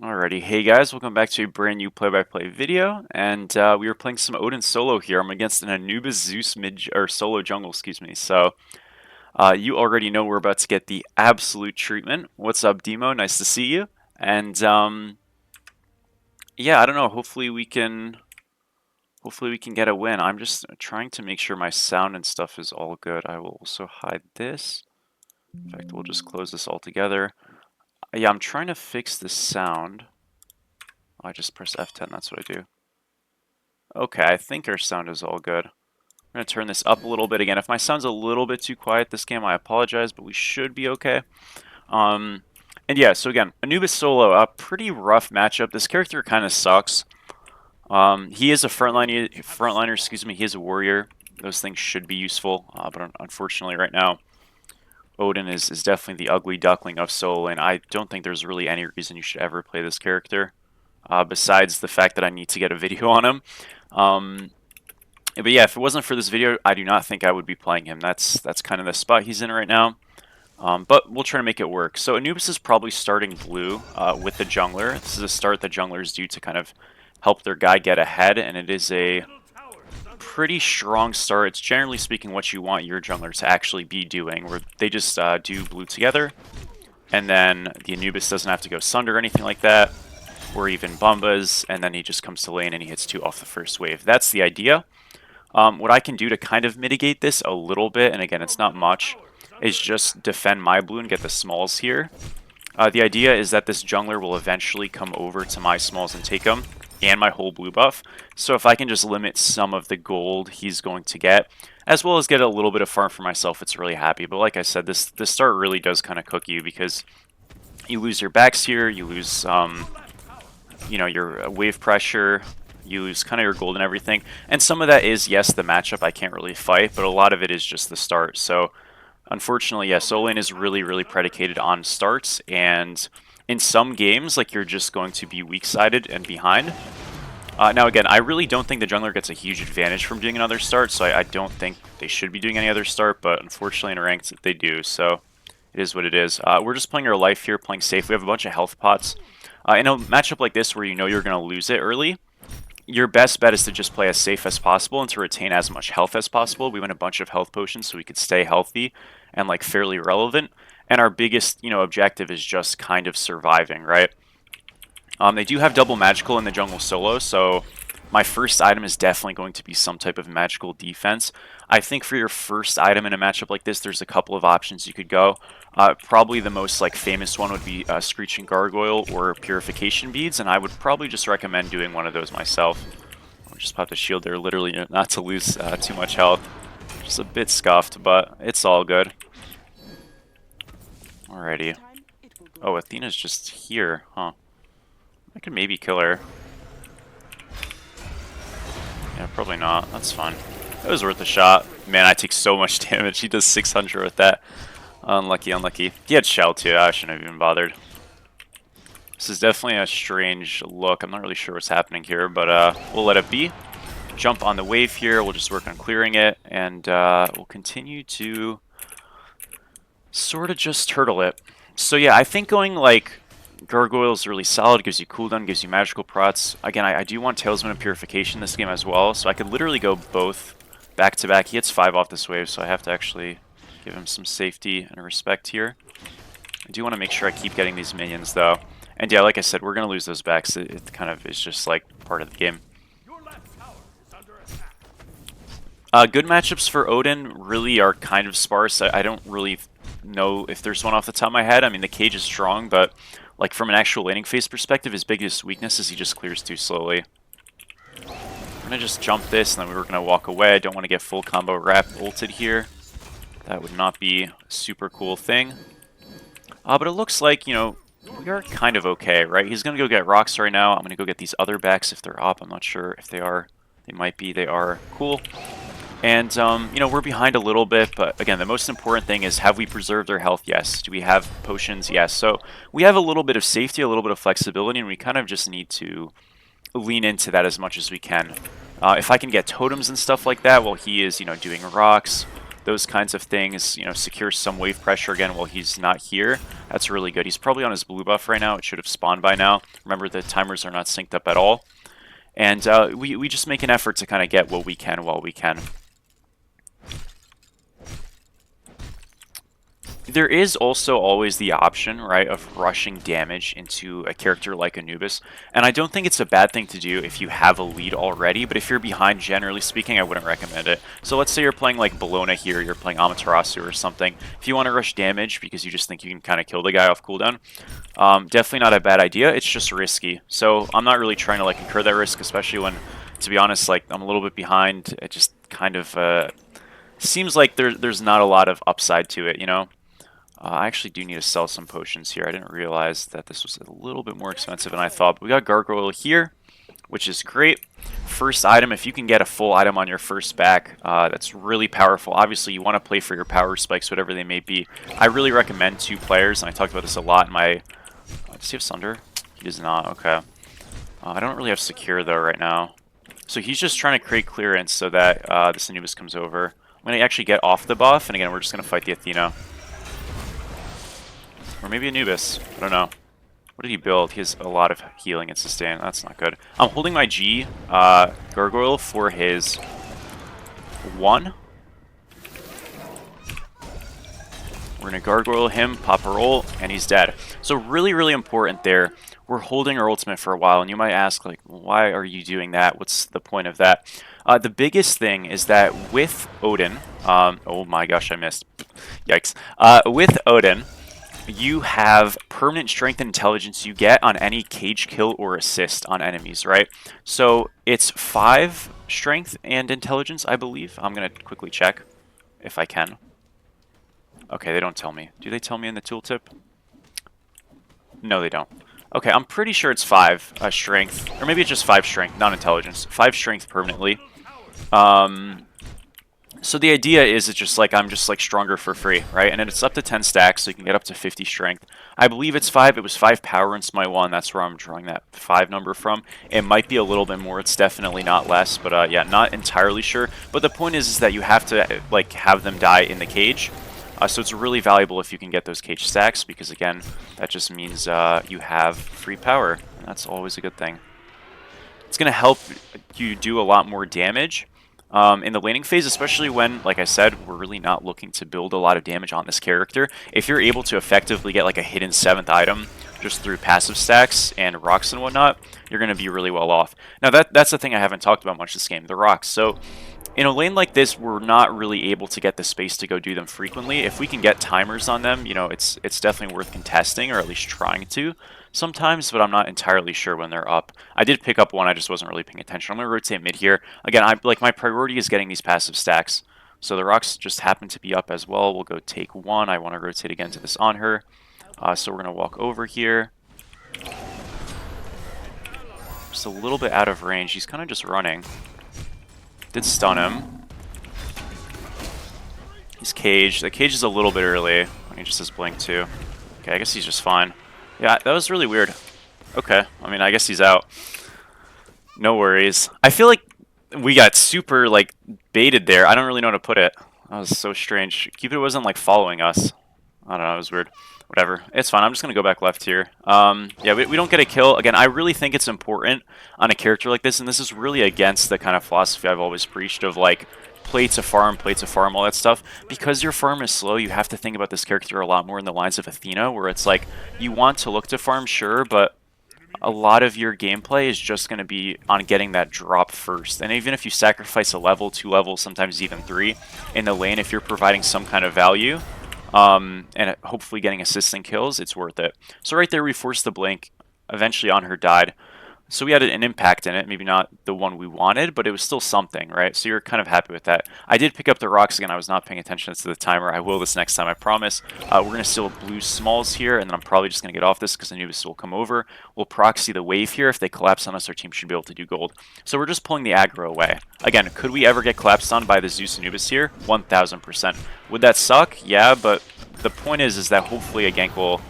Alrighty, hey guys, welcome back to a brand new play-by-play video, and we were playing some Odin solo here. I'm against an Anubis Zeus mid or solo jungle, excuse me. So you already know we're about to get the absolute treatment. What's up, Demo? Nice to see you. And yeah, I don't know. Hopefully we can get a win. I'm just trying to make sure my sound and stuff is all good. I will also hide this. In fact, we'll just close this all together. Yeah, I'm trying to fix the sound. I just press F10. That's what I do. Okay, I think our sound is all good. I'm going to turn this up a little bit again. If my sound's a little bit too quiet this game, I apologize, but we should be okay. Um, and yeah, so again, Anubis solo, a pretty rough matchup. This character kind of sucks. He is a frontliner, excuse me. He is a warrior. Those things should be useful, but unfortunately right now, Odin is definitely the ugly duckling of solo, and I don't think there's really any reason you should ever play this character, besides the fact that I need to get a video on him. But yeah, if it wasn't for this video, I do not think I would be playing him. That's kind of the spot he's in right now. But we'll try to make it work. So Anubis is probably starting blue with the jungler. This is a start the junglers do to kind of help their guy get ahead, and it is a pretty strong start. It's generally speaking what you want your jungler to actually be doing, where they just do blue together, and then the Anubis doesn't have to go Sunder or anything like that, or even Bumbas, and then he just comes to lane and he hits 2 off the first wave. That's the idea. What I can do to kind of mitigate this a little bit, and again, it's not much, is just defend my blue and get the smalls here. The idea is that this jungler will eventually come over to my smalls and take them, and my whole blue buff. So if I can just limit some of the gold he's going to get, as well as get a little bit of farm for myself, it's really happy. But like I said, this start really does kind of cook you, because you lose your backs here, you lose you know, your wave pressure, you lose kind of your gold and everything. And some of that is, yes, the matchup I can't really fight, but a lot of it is just the start. So unfortunately, yeah, solo lane is really, really predicated on starts, and in some games, like, you're just going to be weak-sided and behind. Now again, I really don't think the jungler gets a huge advantage from doing another start, so I don't think they should be doing any other start, but unfortunately in ranked they do, so it is what it is. We're just playing our life here, playing safe. We have a bunch of health pots. In a matchup like this where you know you're going to lose it early, your best bet is to just play as safe as possible and to retain as much health as possible. We went a bunch of health potions so we could stay healthy and like fairly relevant. And our biggest, objective is just kind of surviving, right? They do have double magical in the jungle solo, so my first item is definitely going to be some type of magical defense. I think for your first item in a matchup like this, there's a couple of options you could go. Probably the most famous one would be Screeching Gargoyle or Purification Beads, and I would probably just recommend doing one of those myself. I'll just pop the shield there, literally not to lose too much health. Just a bit scuffed, but it's all good. Alrighty. Oh, Athena's just here, huh? I could maybe kill her. Yeah, probably not. That's fine. It was worth a shot. Man, I take so much damage. He does 600 with that. Unlucky, unlucky. He had shell too. I shouldn't have even bothered. This is definitely a strange look. I'm not really sure what's happening here, but we'll let it be. Jump on the wave here. We'll just work on clearing it, and we'll continue to sort of just turtle it. So yeah, I think going Gargoyle is really solid, gives you cooldown, gives you magical prots. Again, I do want Talisman of Purification this game as well, so I could literally go both back to back. He hits 5 off this wave, so I have to actually give him some safety and respect here. I do want to make sure I keep getting these minions though. And yeah, like I said, we're going to lose those backs. It kind of is just like part of the game. Good matchups for Odin really are kind of sparse. I don't really know if there's one off the top of my head. I mean, the cage is strong, but like from an actual laning phase perspective, his biggest weakness is he just clears too slowly. I'm gonna just jump this, and then we were gonna walk away. I don't want to get full combo wrap ulted here. That would not be a super cool thing. But it looks like, we are kind of okay, right? He's gonna go get rocks right now. I'm gonna go get these other backs if they're up. I'm not sure if they are. They might be. They are. Cool. And, we're behind a little bit, but again, the most important thing is, have we preserved our health? Yes. Do we have potions? Yes. So we have a little bit of safety, a little bit of flexibility, and we kind of just need to lean into that as much as we can. If I can get totems and stuff like that while he is, doing rocks, those kinds of things, you know, secure some wave pressure again while he's not here. That's really good. He's probably on his blue buff right now. It should have spawned by now. Remember, the timers are not synced up at all. And we just make an effort to kind of get what we can while we can. There is also always the option, right, of rushing damage into a character like Anubis, and I don't think it's a bad thing to do if you have a lead already, but if you're behind, generally speaking, I wouldn't recommend it. So let's say you're playing like Bologna here, you're playing Amaterasu or something. If you want to rush damage because you just think you can kind of kill the guy off cooldown, definitely not a bad idea. It's just risky. So I'm not really trying to like incur that risk, especially when, to be honest, like I'm a little bit behind. It just kind of seems like there's not a lot of upside to it, you know? I actually do need to sell some potions here. I didn't realize that this was a little bit more expensive than I thought. But we got Gargoyle here, which is great. First item, if you can get a full item on your first back, that's really powerful. Obviously, you want to play for your power spikes, whatever they may be. I really recommend 2 players, and I talked about this a lot in my... does he have Sunder? He does not, okay. I don't really have Secure, though, right now. So he's just trying to create clearance so that this Anubis comes over. I'm going to actually get off the buff, and again, we're just going to fight the Athena. Or maybe Anubis. I don't know. What did he build? He has a lot of healing and sustain. That's not good. I'm holding my G Gargoyle for his 1. We're going to Gargoyle him, pop a roll, and he's dead. So really, really important there. We're holding our ultimate for a while, and you might ask, like, why are you doing that? What's the point of that? The biggest thing is that with Odin... oh my gosh, I missed. Yikes. With Odin... you have permanent strength and intelligence you get on any cage kill or assist on enemies, right? So it's 5 strength and intelligence, I believe. I'm going to quickly check if I can. Okay, they don't tell me. Do they tell me in the tooltip? No, they don't. Okay, I'm pretty sure it's 5 strength, or maybe it's just 5 strength, not intelligence. 5 strength permanently. So the idea is it's just like I'm just like stronger for free, right? And then it's up to 10 stacks, so you can get up to 50 strength. I believe it's 5. It was 5 power in Smite 1. That's where I'm drawing that 5 number from. It might be a little bit more. It's definitely not less, but yeah, not entirely sure. But the point is that you have to like have them die in the cage. So it's really valuable if you can get those cage stacks, because again, that just means you have free power. And that's always a good thing. It's going to help you do a lot more damage. In the laning phase, especially when, like I said, we're really not looking to build a lot of damage on this character. If you're able to effectively get like a hidden 7th item just through passive stacks and rocks and whatnot, you're going to be really well off. Now that's the thing I haven't talked about much this game, the rocks. So in a lane like this, we're not really able to get the space to go do them frequently. If we can get timers on them, you know, it's definitely worth contesting, or at least trying to sometimes, but I'm not entirely sure when they're up. I did pick up one, I just wasn't really paying attention. I'm going to rotate mid here. Again, my priority is getting these passive stacks. So the rocks just happen to be up as well. We'll go take 1. I want to rotate again to this on her. So we're going to walk over here. Just a little bit out of range. He's kind of just running. Did stun him. He's caged. The cage is a little bit early. He just has blink too. Okay, I guess he's just fine. Yeah, that was really weird. Okay, I mean, I guess he's out. No worries. I feel like we got super, like, baited there. I don't really know how to put it. That was so strange. Cupid wasn't, like, following us. I don't know, it was weird. Whatever. It's fine. I'm just going to go back left here. Yeah, we don't get a kill. Again, I really think it's important on a character like this, and this is really against the kind of philosophy I've always preached of, like, play to farm, all that stuff. Because your farm is slow, you have to think about this character a lot more in the lines of Athena, where it's like, you want to look to farm, sure, but a lot of your gameplay is just going to be on getting that drop first. And even if you sacrifice a level, 2 levels, sometimes even 3 in the lane, if you're providing some kind of value, and hopefully getting assistant kills, it's worth it. So right there, we forced the blink. Eventually on her died. So we had an impact in it, maybe not the one we wanted, but it was still something, right? So you're kind of happy with that. I did pick up the rocks again. I was not paying attention to the timer. I will this next time, I promise. We're going to steal blue smalls here, and then I'm probably just going to get off this because Anubis will come over. We'll proxy the wave here. If they collapse on us, our team should be able to do gold. So we're just pulling the aggro away. Again, could we ever get collapsed on by the Zeus Anubis here? 1000%. Would that suck? Yeah, but the point is that hopefully a gank will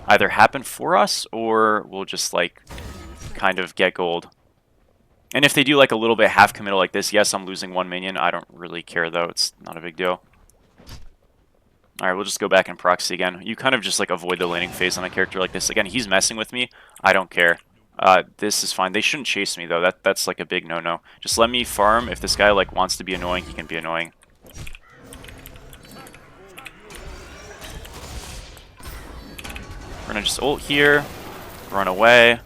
either happen for us, or we'll just, like, kind of get gold. And if they do like a little bit half committal like this, yes, I'm losing 1 minion. I don't really care though. It's not a big deal. Alright, we'll just go back and proxy again. You kind of just like avoid the laning phase on a character like this. Again, he's messing with me. I don't care. This is fine. They shouldn't chase me though. That's like a big no-no. Just let me farm. If this guy like wants to be annoying, he can be annoying. We're gonna just ult here, run away.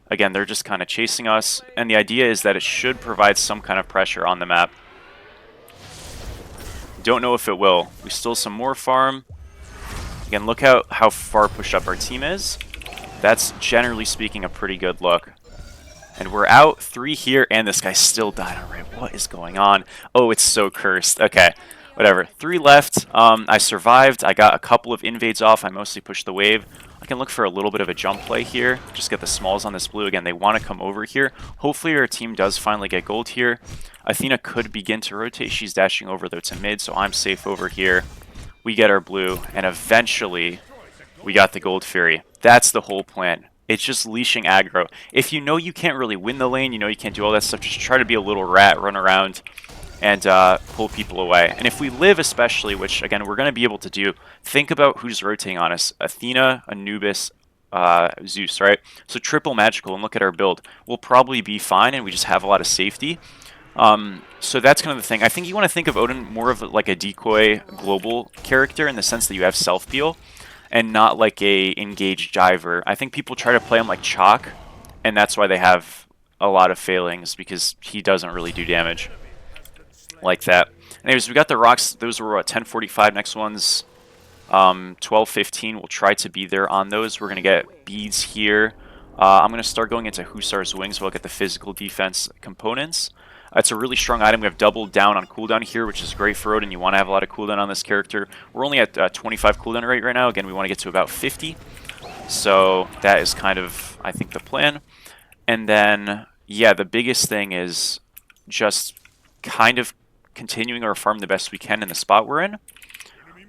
Again, they're just kind of chasing us, and the idea is that it should provide some kind of pressure on the map. Don't know if it will. We still some more farm. Again, look how far pushed up our team is. That's generally speaking a pretty good look. And we're out 3 here, and this guy still died on right. What is going on? Oh, it's so cursed. Okay, whatever. 3 left. I survived. I got a couple of invades off. I mostly pushed the wave. I can look for a little bit of a jump play here. Just get the smalls on this blue. Again, they want to come over here. Hopefully our team does finally get gold here. Athena could begin to rotate. She's dashing over, though, to mid, so I'm safe over here. We get our blue, and eventually we got the gold fury. That's the whole plan. It's just leashing aggro. If you know you can't really win the lane, you know you can't do all that stuff, just try to be a little rat, run around, and pull people away. And if we live especially, which again we're going to be able to do, think about who's rotating on us. Athena, Anubis, Zeus, right? So triple magical, and look at our build. We'll probably be fine, and we just have a lot of safety. So that's kind of the thing. I think you want to think of Odin more of like a decoy global character in the sense that you have self-peel, and not like a engaged diver. I think people try to play him like Chalk, and that's why they have a lot of failings, because he doesn't really do damage like that. Anyways, we got the rocks. Those were what, 10:45. Next one's 12:15. We'll try to be there on those. We're going to get beads here. I'm going to start going into Hussar's Wings. We'll get the physical defense components. It's a really strong item. We have doubled down on cooldown here, which is great for Odin. You want to have a lot of cooldown on this character. We're only at 25 cooldown rate right now. Again, we want to get to about 50. So that is kind of, I think, the plan. And then, yeah, the biggest thing is just kind of continuing our farm the best we can in the spot we're in.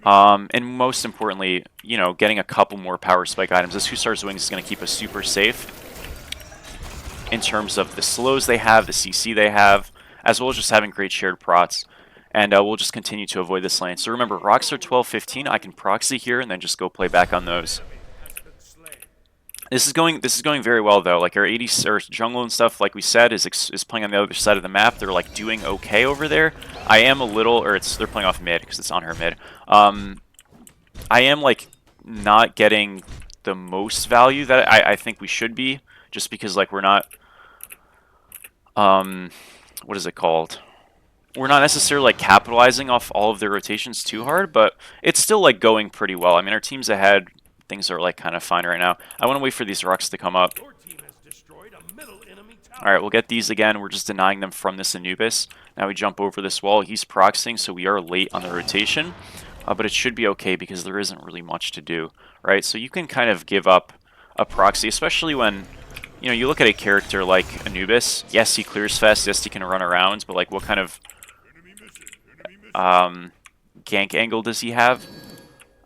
And most importantly, you know, getting a couple more power spike items. This Hussar's Wings is going to keep us super safe in terms of the slows they have, the CC they have, as well as just having great shared prots. And we'll just continue to avoid this lane. So remember, rocks are 12:15. I can proxy here and then just go play back on those. This is going very well though. Like our 80s or jungle and stuff, like we said, is playing on the other side of the map. They're like doing okay over there. I am a little, or they're playing off mid because it's on her mid. I am like not getting the most value that I think we should be, just because like we're not. What is it called? We're not necessarily like capitalizing off all of their rotations too hard, but it's still like going pretty well. I mean, our team's ahead. Things are like kind of fine right now. I want to wait for these rocks to come up. Alright, we'll get these again. We're just denying them from this Anubis. Now we jump over this wall. He's proxying, so we are late on the rotation. But it should be okay because there isn't really much to do, right? So you can kind of give up a proxy, especially when, you know, you look at a character like Anubis. Yes, he clears fast. Yes, he can run around. But like, what kind of gank angle does he have?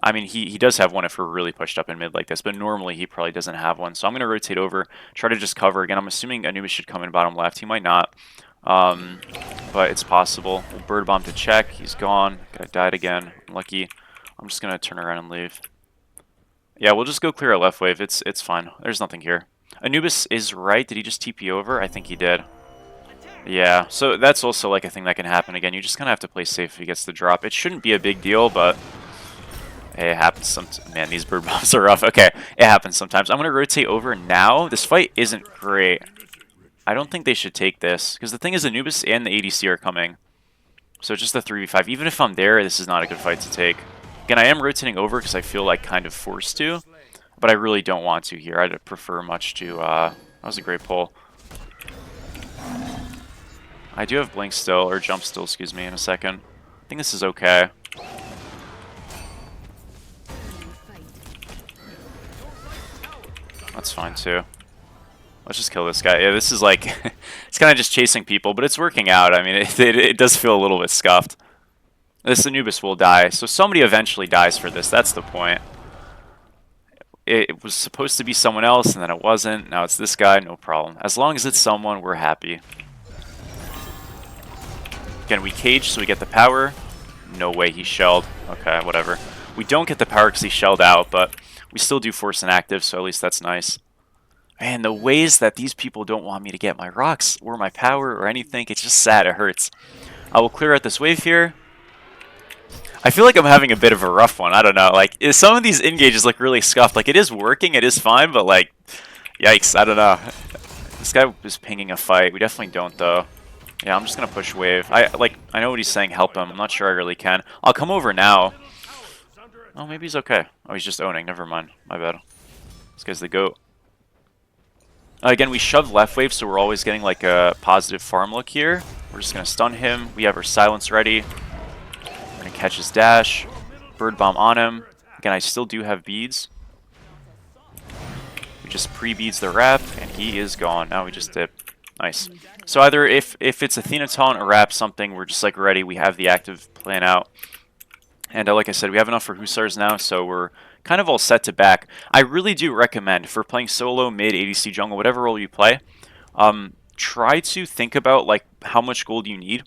I mean, he does have one if we're really pushed up in mid like this, but normally he probably doesn't have one. So I'm going to rotate over, try to just cover. Again, I'm assuming Anubis should come in bottom left. He might not, but it's possible. We'll bird bomb to check. He's gone. Guy died again. Lucky. I'm just going to turn around and leave. Yeah, we'll just go clear our left wave. It's fine. There's nothing here. Anubis is right. Did he just TP over? I think he did. Yeah, so that's also like a thing that can happen again. You just kind of have to play safe if he gets the drop. It shouldn't be a big deal, but hey, it happens sometimes. Man, these bird bombs are rough. Okay, it happens sometimes. I'm going to rotate over now. This fight isn't great. I don't think they should take this, because the thing is Anubis and the ADC are coming. So just the 3v5. Even if I'm there, this is not a good fight to take. Again, I am rotating over because I feel like kind of forced to, but I really don't want to here. I'd prefer much to... that was a great pull. I do have blink still, or jump still, excuse me, in a second. I think this is okay. That's fine too. Let's just kill this guy. Yeah, this is like, it's kind of just chasing people, but it's working out. I mean, it does feel a little bit scuffed. This Anubis will die, so somebody eventually dies for this. That's the point. It was supposed to be someone else, and then it wasn't. Now it's this guy, no problem. As long as it's someone, we're happy. Again, we cage, so we get the power. No way he shelled. Okay, whatever. We don't get the power because he shelled out, but we still do force inactive, so at least that's nice. Man, the ways that these people don't want me to get my rocks or my power or anything, it's just sad, it hurts. I will clear out this wave here. I feel like I'm having a bit of a rough one, I don't know, like, some of these engages look really scuffed, like, it is working, it is fine, but like, yikes, I don't know. This guy is pinging a fight, we definitely don't though. Yeah, I'm just gonna push wave. I know what he's saying, help him, I'm not sure I really can. I'll come over now. Oh, maybe he's okay. Oh, he's just owning, never mind, my bad. This guy's the GOAT. Again, we shove left wave, so we're always getting like a positive farm look here. We're just going to stun him. We have our silence ready. We're going to catch his dash. Bird bomb on him. Again, I still do have beads. We just pre-beads the wrap, and he is gone. Now we just dip. Nice. So either if it's Athena taunt or wrap something, we're just like ready. We have the active plan out. And like I said, we have enough for Hussars now, so we're kind of all set to back. I really do recommend, for playing solo, mid, ADC, jungle, whatever role you play, try to think about like how much gold you need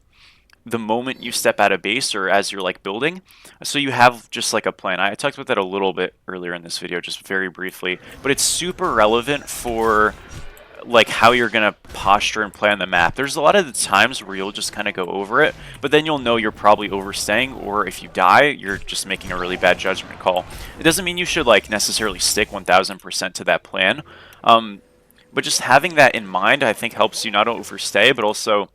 the moment you step out of base or as you're like building, so you have just like a plan. I talked about that a little bit earlier in this video, just very briefly, but it's super relevant for like how you're gonna posture and play on the map. There's a lot of the times where you'll just kind of go over it, but then you'll know you're probably overstaying, or if you die, you're just making a really bad judgment call. It doesn't mean you should like necessarily stick 1000% to that plan, but just having that in mind, I think helps you not overstay, but also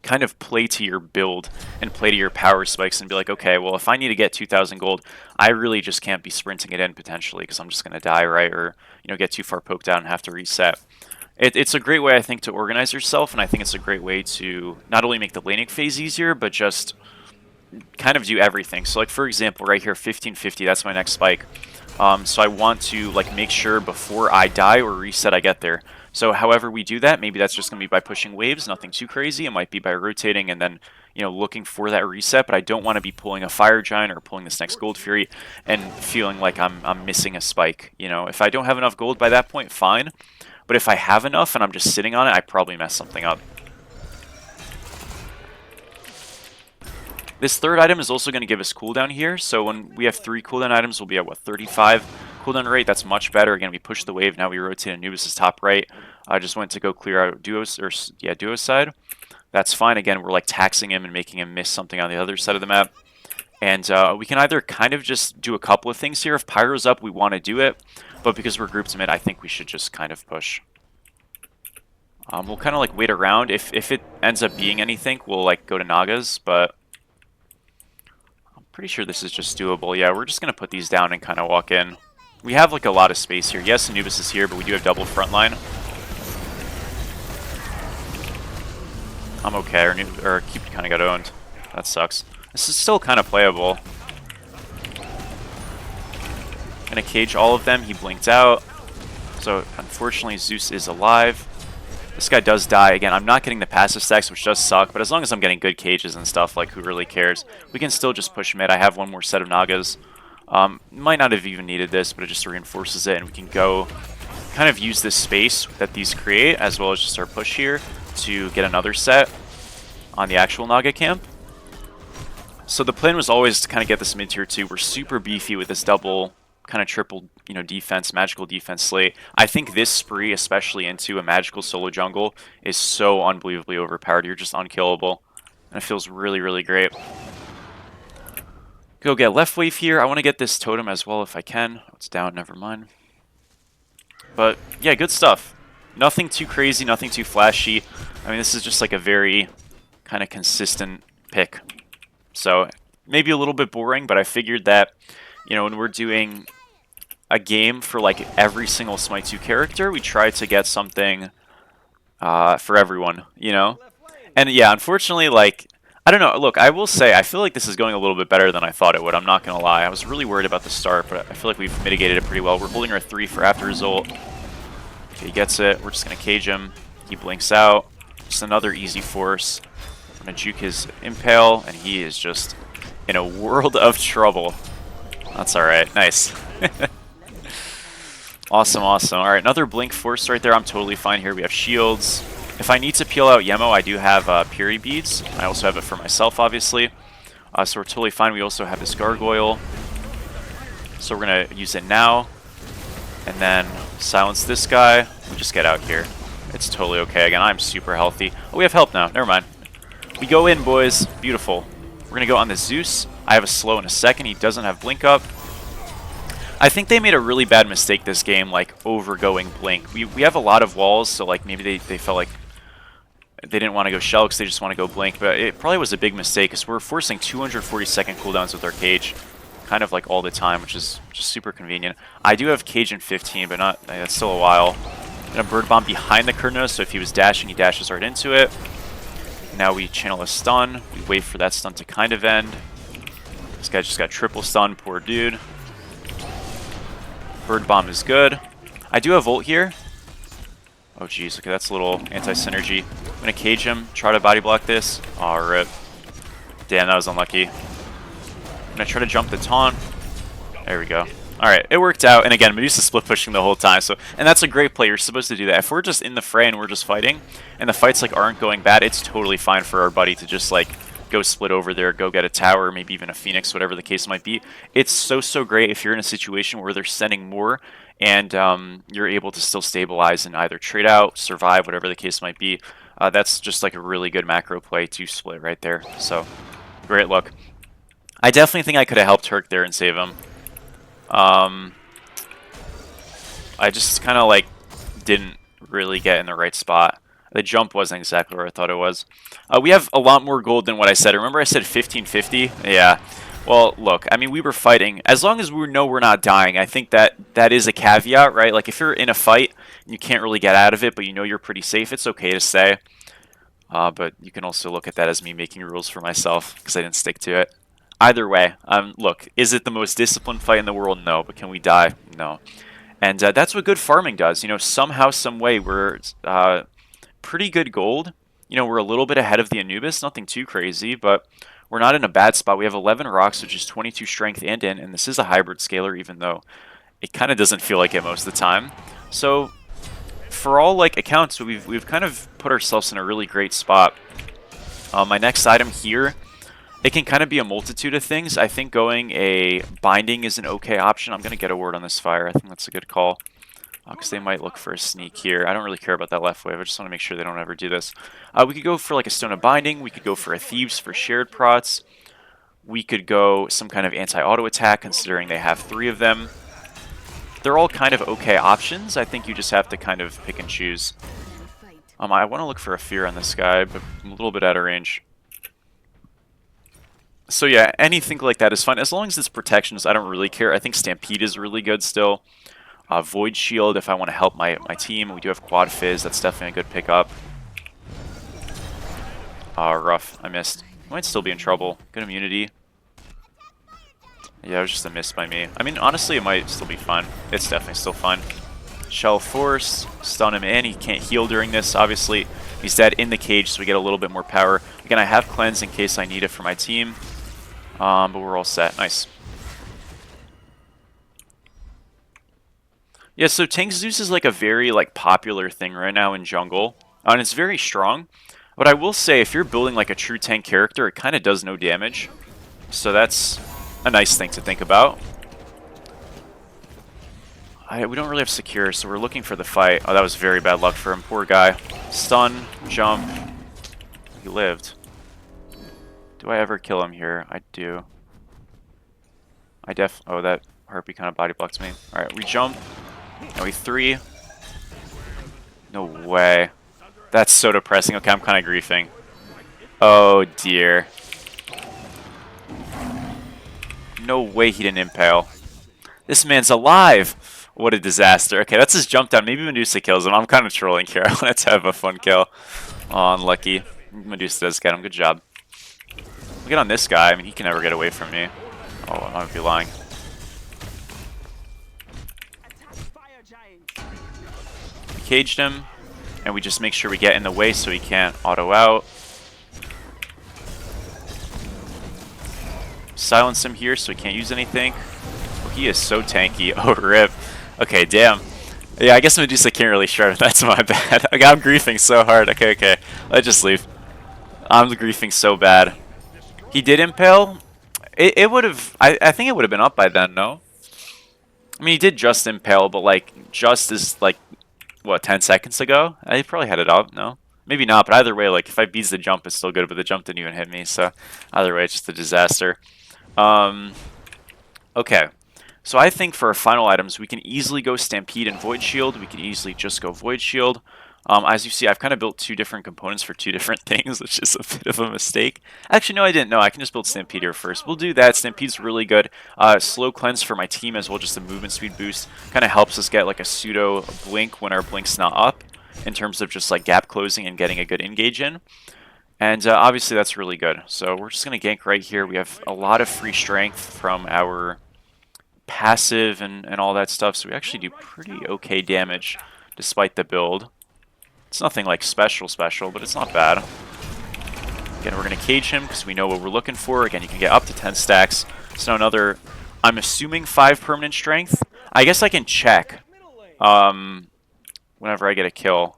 kind of play to your build and play to your power spikes and be like, okay, well, if I need to get 2,000 gold, I really just can't be sprinting it in potentially because I'm just going to die, right? Or, you know, get too far poked out and have to reset. It's a great way, I think, to organize yourself, and I think it's a great way to not only make the laning phase easier, but just kind of do everything. So, like, for example, right here, 1550, that's my next spike. So I want to, like, make sure before I die or reset I get there. So however we do that, maybe that's just going to be by pushing waves, nothing too crazy. It might be by rotating and then, you know, looking for that reset, but I don't want to be pulling a Fire Giant or pulling this next Gold Fury and feeling like I'm missing a spike. You know, if I don't have enough gold by that point, fine. But if I have enough and I'm just sitting on it, I probably mess something up. This third item is also going to give us cooldown here. So when we have 3 cooldown items, we'll be at, what, 35 cooldown rate. That's much better. Again, we push the wave. Now we rotate Anubis' top right. I just went to go clear out Duo's side. That's fine. Again, we're like taxing him and making him miss something on the other side of the map. And we can either kind of just do a couple of things here. If Pyro's up, we want to do it. But because we're grouped mid, I think we should just kind of push. We'll kind of like wait around. If it ends up being anything, we'll like go to Nagas. But I'm pretty sure this is just doable. Yeah, we're just going to put these down and kind of walk in. We have like a lot of space here. Yes, Anubis is here, but we do have double front line. I'm okay. Or Cupid kind of got owned. That sucks. This is still kind of playable. Gonna cage all of them. He blinked out. So unfortunately Zeus is alive. This guy does die. Again, I'm not getting the passive stacks, which does suck, but as long as I'm getting good cages and stuff, like, who really cares? We can still just push mid. I have one more set of Nagas. Might not have even needed this, but it just reinforces it, and we can go kind of use this space that these create, as well as just our push here, to get another set on the actual Naga camp. So the plan was always to kind of get this mid tier 2. We're super beefy with this double, kind of triple, you know, defense, magical defense slate. I think this spree, especially into a magical solo jungle, is so unbelievably overpowered. You're just unkillable, and it feels really, really great. Go get left wave here. I want to get this totem as well if I can. It's down, never mind. But yeah, good stuff. Nothing too crazy, nothing too flashy. I mean, this is just like a very kind of consistent pick. So maybe a little bit boring, but I figured that, you know, when we're doing a game for like every single Smite 2 character, we try to get something for everyone, you know? And yeah, unfortunately, like, I don't know, look, I will say, I feel like this is going a little bit better than I thought it would, I'm not going to lie. I was really worried about the start, but I feel like we've mitigated it pretty well. We're holding our 3 for after result. Okay, he gets it, we're just going to cage him. He blinks out. Just another easy force. I'm going to juke his impale, and he is just in a world of trouble. That's alright, nice. Awesome, awesome. Alright, another blink force right there. I'm totally fine here. We have shields. If I need to peel out Yemo, I do have Puri beads. I also have it for myself, obviously. So we're totally fine. We also have this gargoyle. So we're going to use it now. And then silence this guy. We just get out here. It's totally okay. Again, I'm super healthy. Oh, we have help now. Never mind. We go in, boys. Beautiful. We're going to go on the Zeus. I have a slow in a second. He doesn't have blink up. I think they made a really bad mistake this game, like overgoing blink. We have a lot of walls, so like maybe they felt like they didn't want to go shell because they just want to go blink. But it probably was a big mistake because we're forcing 240-second cooldowns with our cage, kind of like all the time, which is just super convenient. I do have cage in 15, but not. That's still a while. I'm gonna bird bomb behind the Kurnos, so if he was dashing, he dashes right into it. Now we channel a stun. We wait for that stun to kind of end. This guy just got triple stun, poor dude. Bird bomb is good. I do have ult here. Oh jeez, okay, that's a little anti-synergy. I'm gonna cage him, try to body block this. Aw, rip. Damn, that was unlucky. I'm gonna try to jump the taunt. There we go. Alright, it worked out, and again, Medusa split pushing the whole time, so, and that's a great play, you're supposed to do that. If we're just in the fray and we're just fighting, and the fights like aren't going bad, it's totally fine for our buddy to just like go split over there, go get a tower, maybe even a Phoenix, whatever the case might be. It's so great if you're in a situation where they're sending more, and you're able to still stabilize and either trade out, survive, whatever the case might be. That's just like a really good macro play to split right there, so great luck. I definitely think I could have helped Turk there and save him. I just kind of like didn't really get in the right spot. The jump wasn't exactly where I thought it was. We have a lot more gold than what I said. Remember I said 1550? Yeah. Well, look, I mean, we were fighting. As long as we know we're not dying, I think that is a caveat, right? Like, if you're in a fight and you can't really get out of it, but you know you're pretty safe, it's okay to stay. But you can also look at that as me making rules for myself because I didn't stick to it. Either way, look, is it the most disciplined fight in the world? No. But can we die? No. And that's what good farming does. You know, somehow, some way, we're pretty good gold. You know, we're a little bit ahead of the Anubis. Nothing too crazy, but we're not in a bad spot. We have 11 rocks, which is 22 strength and in, and this is a hybrid scaler, even though it kind of doesn't feel like it most of the time. So, for all like accounts, we've kind of put ourselves in a really great spot. My next item here, it can kind of be a multitude of things. I think going a binding is an okay option. I'm going to get a word on this fire. I think that's a good call. Because they might look for a sneak here. I don't really care about that left wave. I just want to make sure they don't ever do this. We could go for like a Stone of Binding. We could go for a Thieves for shared prots. We could go some kind of anti-auto attack, considering they have 3 of them. They're all kind of okay options. I think you just have to kind of pick and choose. I want to look for a Fear on this guy, but I'm a little bit out of range. So yeah, anything like that is fine. As long as it's protections, I don't really care. I think Stampede is really good still. Void Shield if I want to help my team. We do have Quad Fizz. That's definitely a good pickup. Rough. I missed. Might still be in trouble. Good immunity. Yeah, it was just a miss by me. I mean, honestly, it might still be fun. It's definitely still fun. Shell Force. Stun him in. He can't heal during this, obviously. He's dead in the cage, so we get a little bit more power. Again, I have Cleanse in case I need it for my team. But we're all set. Nice. Yeah, so Tank Zeus is like a very like popular thing right now in jungle. And it's very strong. But I will say, if you're building like a true tank character, it kind of does no damage. So that's a nice thing to think about. We don't really have secure, so we're looking for the fight. Oh, that was very bad luck for him. Poor guy. Stun, jump. He lived. Do I ever kill him here? I do. Oh, that Harpy kind of body blocks me. Alright, we jump. Now we 3. No way. That's so depressing. Okay, I'm kind of griefing. Oh, dear. No way he didn't impale. This man's alive! What a disaster. Okay, that's his jump down. Maybe Medusa kills him. I'm kind of trolling here. I wanted to have a fun kill. Oh, unlucky. Medusa does get him. Good job. Look at on this guy. I mean, he can never get away from me. Oh, I might be lying. We caged him, and we just make sure we get in the way so he can't auto out. Silence him here so he can't use anything. Oh, he is so tanky. Oh, rip. Okay, damn. Yeah, I guess Medusa can't really shred. That's my bad. Okay, I'm griefing so hard. Okay. Let's just leave. I'm griefing so bad. He did impale. It would have... I think it would have been up by then, no? I mean, he did just impale, but like just is like what 10 seconds ago. I probably had it up. No, maybe not. But either way, like if I beats the jump, it's still good. But the jump didn't even hit me, so either way, it's just a disaster. Um, okay. So I think for our final items, we can easily go Stampede and Void Shield. We can easily just go Void Shield. As you see, I've kind of built two different components for two different things, which is a bit of a mistake. Actually, no, I didn't. No, I can just build Stampede here first. We'll do that. Stampede's really good. Slow Cleanse for my team as well, just a movement speed boost. Kind of helps us get like a pseudo blink when our blink's not up, in terms of just like gap closing and getting a good engage in. And obviously that's really good. So we're just going to gank right here. We have a lot of free strength from our passive and all that stuff, so we actually do pretty okay damage despite the build. It's nothing like special, but it's not bad. Again, we're going to cage him because we know what we're looking for. Again, you can get up to 10 stacks. So another, I'm assuming 5 permanent strength. I guess I can check whenever I get a kill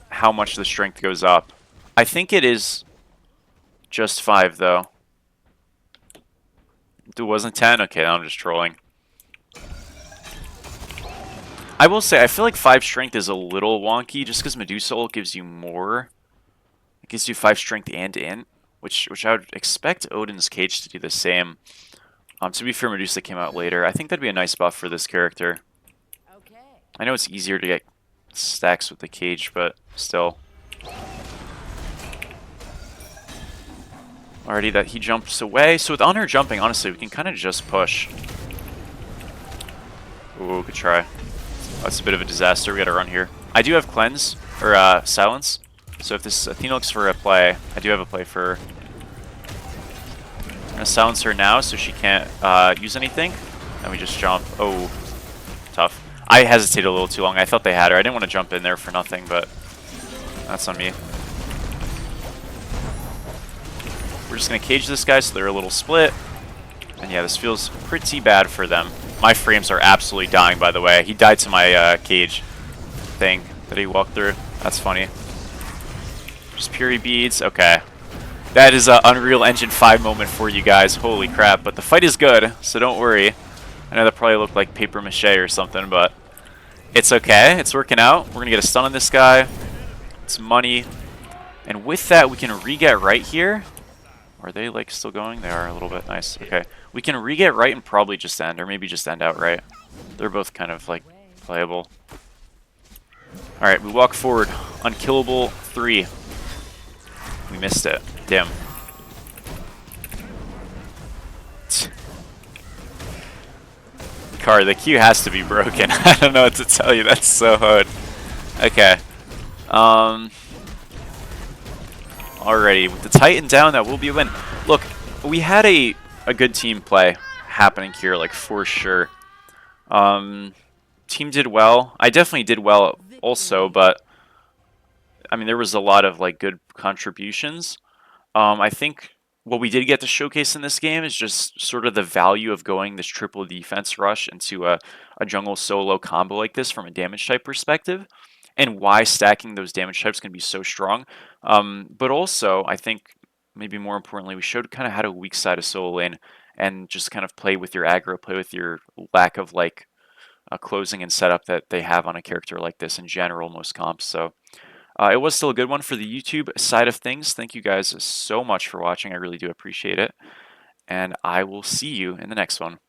how much the strength goes up. I think it is just 5 though. It wasn't 10? Okay, I'm just trolling. I will say, I feel like 5 strength is a little wonky, just because Medusa ult gives you more. It gives you 5 strength and int, which I would expect Odin's Cage to do the same. To be fair, Medusa came out later. I think that'd be a nice buff for this character. I know it's easier to get stacks with the Cage, but still. Already that he jumps away. So with Honor jumping, honestly, we can kind of just push. Ooh, good try. That's a bit of a disaster. We gotta run here. I do have Cleanse, or Silence. So if this Athena looks for a play, I do have a play for her. I'm gonna silence her now so she can't use anything. And we just jump. Oh, tough. I hesitated a little too long. I thought they had her. I didn't want to jump in there for nothing, but that's on me. We're just gonna cage this guy so they're a little split. And yeah, this feels pretty bad for them. My frames are absolutely dying, by the way. He died to my cage thing that he walked through. That's funny. Just Fury beads. Okay. That is an Unreal Engine 5 moment for you guys. Holy crap. But the fight is good, so don't worry. I know that probably looked like paper mache or something, but it's okay. It's working out. We're going to get a stun on this guy. It's money. And with that, we can re-get right here. Are they like still going? They are a little bit. Nice. Okay. We can re-get right and probably just end, or maybe just end outright. They're both kind of like playable. Alright, we walk forward. Unkillable 3. We missed it. Damn. Car, the Q has to be broken. I don't know what to tell you. That's so hard. Okay. Alrighty, with the Titan down, that will be a win. Look, we had a good team play happening here, like for sure. Team did well. I definitely did well also, but I mean there was a lot of like good contributions. I think what we did get to showcase in this game is just sort of the value of going this triple defense rush into a jungle solo combo like this from a damage type perspective, and why stacking those damage types can be so strong. But also, I think maybe more importantly, we showed kind of how to weak side a solo lane and just kind of play with your aggro, play with your lack of like closing and setup that they have on a character like this in general, most comps. So it was still a good one for the YouTube side of things. Thank you guys so much for watching. I really do appreciate it. And I will see you in the next one.